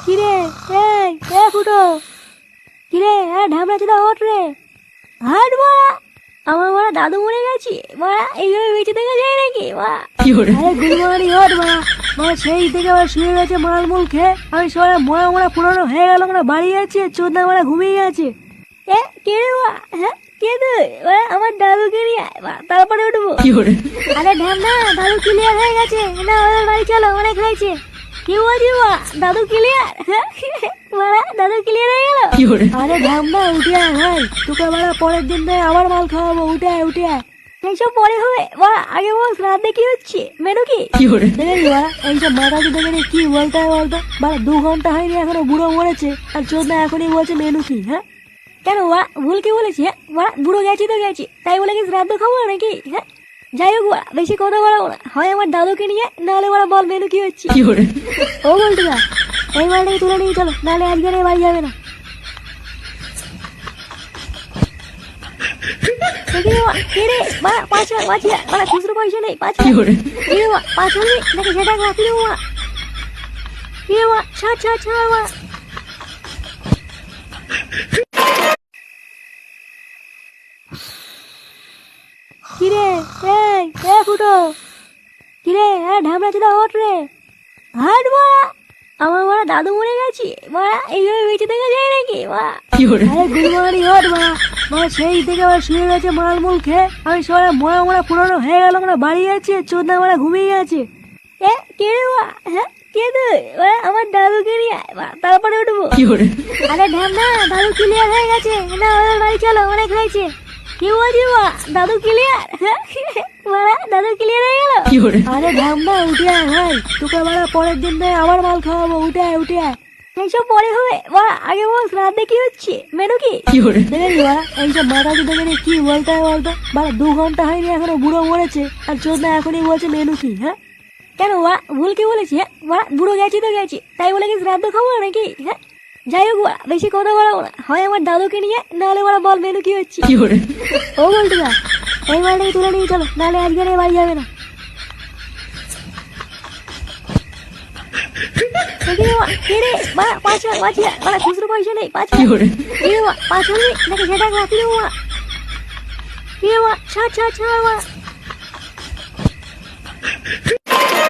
কিরে ফুটো, কিরে ঢামড়া চোদা ওঠ রে, হাট মারা। আমার মারা দাদু মরে গেছে মারা, এইভাবে বেঁচে থেকে যায় নাকি মারা? আরে গুলমারি ওঠ মারা, মারা সেই থেকে আবার শুয়ে গেছে মালমুল খেয়ে। আমি সবাই মরা মরা পুরনো হয়ে গেল, আমরা বাড়ি যাচ্ছি, চোদনা মারা ঘুমিয়ে গেছে। কে রে মা? হ্যাঁ কে তুই? আমার দাদুকে নিয়ে আয় মা, তারপরে উঠবো। আরে ঢ্যামনা, দাদু ক্লিয়ার হয়ে গেছে না, আমাদের বাড়ি চলো, অনেক হয়েছে। কি বলছি মা, দাদু ক্লিয়ার? মারা দাদু ক্লিয়ার হয়ে গেল? আরে ঢ্যামনা উঠে আয় ভাই, তোকে মারা পরের দিন থেকে আবার মাল খাওয়াবো, উঠে আয় উঠে আয়। এইসব পরে হবে মা, আগে বল রাতে কি হচ্ছে, মেনু কি? এইসব মাথা চুদে গেলে কি বলতে হয় বলতো? মানে 2 ঘন্টা হয়নি এখনো বুড়ো মরেছে, আর চোদনা এখনই বলছে মেনু কি? হ্যাঁ কেন মা, ভুল কি বলেছি? হ্যাঁ মা, বুড়ো গেছি তো গেছি, তাই বলে কি শ্রাদ্ধ খাবো নাকি? হ্যাঁ যাই হোক, বেশি কথা বলাবো না, হয় আমার দাদুকে নিয়ে, নাহলে ওরা বল মেনু কি হচ্ছে। ও বলতে না, এই মালটাকে তুলে নিয়ে চলো, নাহলে আজকের বাড়ি যাবে না। খুচরো পয়সা নেই, 5 হবে নাকি সেটা রাখি দেবো মা। ছাড় ছাড় ছাড় মা। কিরে ফুটো, কিরে ঢামড়া চোদা ওঠ রে, হাট মারা। আমার মারা দাদু মরে গেছে মারা, এইভাবে বেঁচে থেকে যায় নাকি মা? আরে গুলমারি ওঠ মা, মারা সেই থেকে আবার শুয়ে গেছে মালমুল খেয়ে। আমি সবাই মরা মরা পুরনো হয়ে গেল, আমরা বাড়ি যাচ্ছি, চোদনা মারা ঘুমিয়ে গেছে। কে রে মা? হ্যাঁ কে তুই? আমার দাদুকে নিয়ে আয় মা, তারপরে উঠবো। আরে ঢ্যামনা, দাদু ক্লিয়ার হয়ে গেছে না, আমাদের বাড়ি চলো, অনেক হয়েছে। কি বলছি মা, দাদু ক্লিয়ার? মারা দাদু ক্লিয়ার হয়ে গেল? আরে ঢ্যামনা উঠে আয় ভাই, তোকে মারা পরের দিন থেকে আবার মাল খাওয়াবো, উঠে আয় উঠে আয়। এইসব পরে হবে মা, আগে বল রাতে কি হচ্ছে, মেনু কি? এইসব মাথা চুদে গেলে কি বলতে হয় বলতো? মানে 2 ঘন্টা হয়নি এখনো বুড়ো মরেছে, আর চোদনা এখনই বলছে মেনু কি? হ্যাঁ কেন মা, ভুল কি বলেছি? হ্যাঁ মা, বুড়ো গেছি তো গেছি, তাই বলে কি শ্রাদ্ধ খাবো নাকি? হ্যাঁ যাই হোক, বেশি কথা বলাবো না, হয় আমার দাদুকে নিয়ে, নাহলে ওরা বল মেনু কি হচ্ছে। ও বলতে না, এই মালটাকে তুলে নিয়ে চলো, নাহলে আজকের বাড়ি যাবে না। খুচরো পয়সা নেই, 5 হবে নাকি সেটা রাখি দেবো মা। ছাড় ছাড় ছাড় মা।